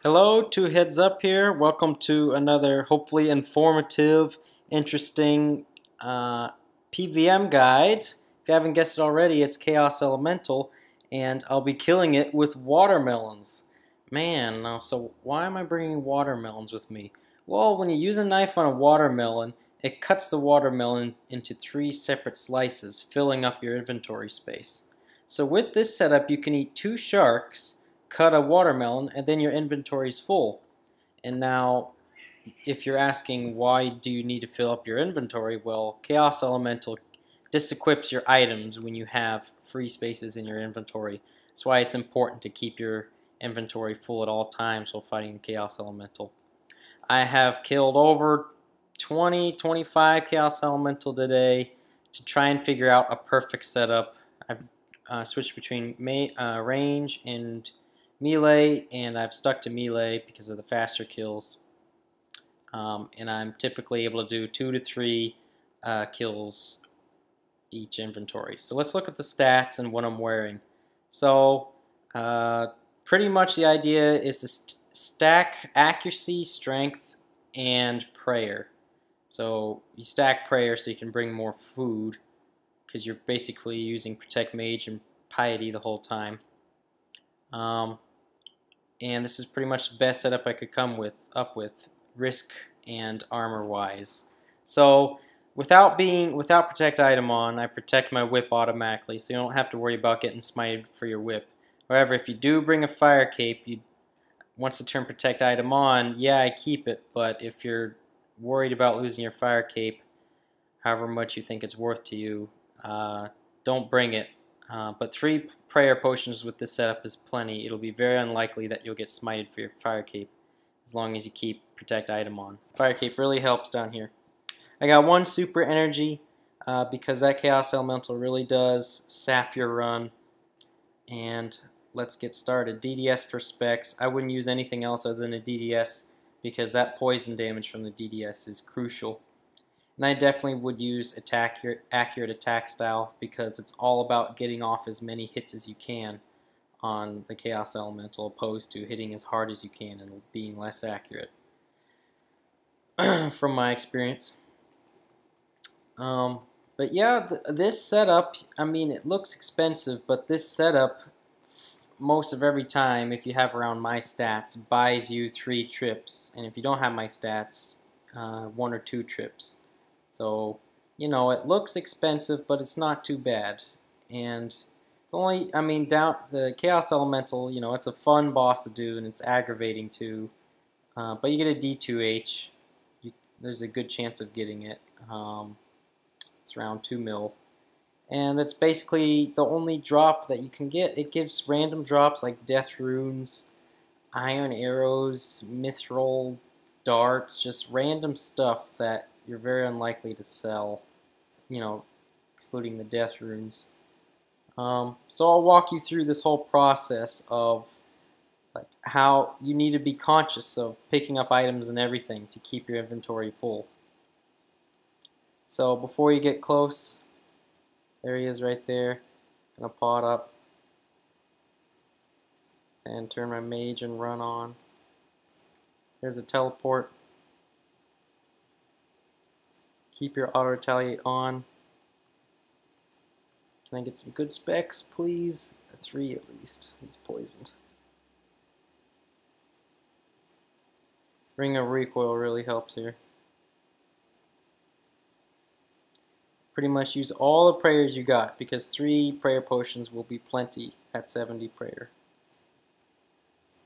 Hello, two heads up here. Welcome to another hopefully informative, interesting PVM guide. If you haven't guessed it already, it's Chaos Elemental, and I'll be killing it with watermelons. Man, now, so why am I bringing watermelons with me? Well, when you use a knife on a watermelon, it cuts the watermelon into 3 separate slices, filling up your inventory space. So with this setup, you can eat 2 sharks, cut a watermelon, and then your inventory is full. And now, if you're asking why do you need to fill up your inventory, well, Chaos Elemental disequips your items when you have free spaces in your inventory. That's why it's important to keep your inventory full at all times while fighting the Chaos Elemental. I have killed over 25 Chaos Elemental today to try and figure out a perfect setup. I've switched between range and melee, and I've stuck to melee because of the faster kills. And I'm typically able to do 2 to 3 kills each inventory. So let's look at the stats and what I'm wearing. So pretty much the idea is to stack accuracy, strength, and prayer. So you stack prayer so you can bring more food, because you're basically using Protect Mage and Piety the whole time. And this is pretty much the best setup I could come up with, risk and armor wise. So without Protect Item on, I protect my whip automatically, so you don't have to worry about getting smited for your whip. However, if you do bring a Fire Cape, once the turn Protect Item on, yeah, I keep it, but if you're worried about losing your Fire Cape, however much you think it's worth to you, don't bring it. But 3 prayer potions with this setup is plenty. It'll be very unlikely that you'll get smited for your Fire Cape as long as you keep Protect Item on. Fire Cape really helps down here. I got 1 super energy because that Chaos Elemental really does sap your run. And let's get started. DDS for specs. I wouldn't use anything else other than a DDS because that poison damage from the DDS is crucial. And I definitely would use accurate attack style because it's all about getting off as many hits as you can on the Chaos Elemental opposed to hitting as hard as you can and being less accurate from my experience. But yeah, this setup, I mean, it looks expensive, but this setup, most of every time, if you have around my stats, buys you 3 trips. And if you don't have my stats, 1 or 2 trips. So, you know, it looks expensive, but it's not too bad. And the Chaos Elemental, you know, it's a fun boss to do, and it's aggravating too. But you get a D2H. There's a good chance of getting it. It's around 2 mil. And that's basically the only drop that you can get. It gives random drops like Death Runes, Iron Arrows, Mithril Darts, just random stuff that you're very unlikely to sell, you know, excluding the Death Runes. So I'll walk you through this whole process of like how you need to be conscious of picking up items and everything to keep your inventory full. So before you get close, there he is right there. Gonna pot up and turn my mage and run on. There's a teleport. Keep your auto retaliate on. Can I get some good specs, please? A 3 at least. He's poisoned. Ring of Recoil really helps here. Pretty much use all the prayers you got because 3 prayer potions will be plenty at 70 prayer.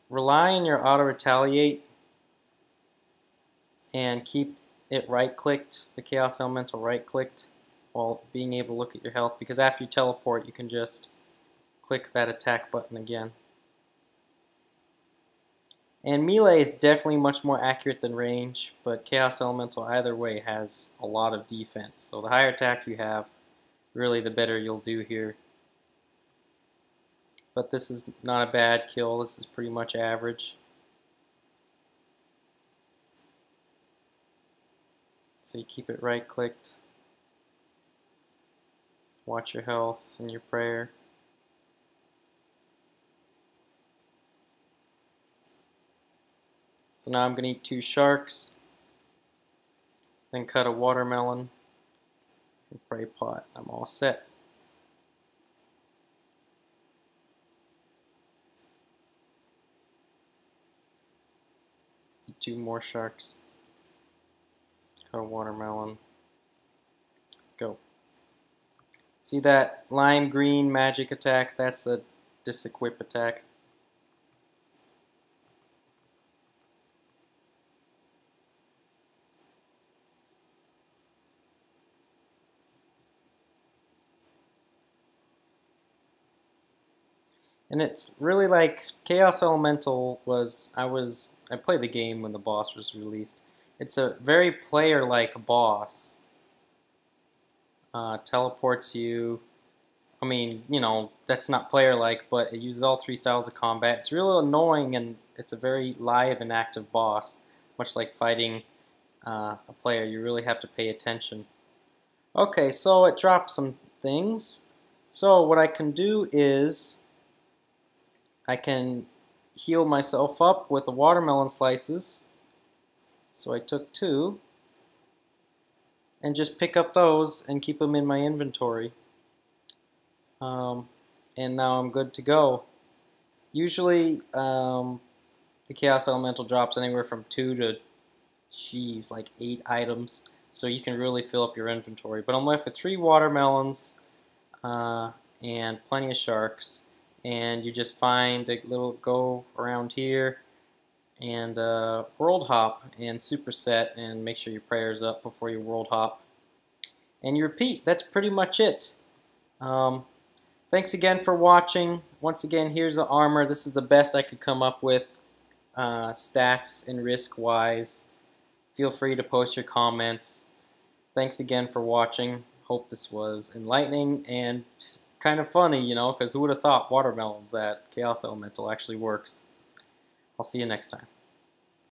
Rely on your auto retaliate and keep it right-clicked, the Chaos Elemental right-clicked, while being able to look at your health, because after you teleport you can just click that attack button again. And melee is definitely much more accurate than range, but Chaos Elemental either way has a lot of defense. So the higher attack you have, really the better you'll do here. But this is not a bad kill, this is pretty much average. So you keep it right clicked. Watch your health and your prayer. So now I'm going to eat 2 sharks, then cut a watermelon, and prey pot. I'm all set. Eat 2 more sharks, cut a watermelon, go. See that lime green magic attack? That's the disequip attack. And it's really like Chaos Elemental was, I played the game when the boss was released. It's a very player-like boss. Teleports you. I mean, you know, that's not player-like, but it uses all 3 styles of combat. It's really annoying, and it's a very live and active boss. Much like fighting a player, you really have to pay attention. Okay, so it drops some things. So what I can do is I can heal myself up with the watermelon slices. So I took 2 and just pick up those and keep them in my inventory. And now I'm good to go. Usually the Chaos Elemental drops anywhere from 2 to, like 8 items. So you can really fill up your inventory. But I'm left with 3 watermelons and plenty of sharks. And you just find a little, go around here and world hop and superset and make sure your prayer's up before you world hop. And you repeat. That's pretty much it. Thanks again for watching. Once again, here's the armor. This is the best I could come up with stats and risk-wise. Feel free to post your comments. Thanks again for watching. Hope this was enlightening and kind of funny, you know, because who would have thought watermelons at Chaos Elemental actually works. I'll see you next time.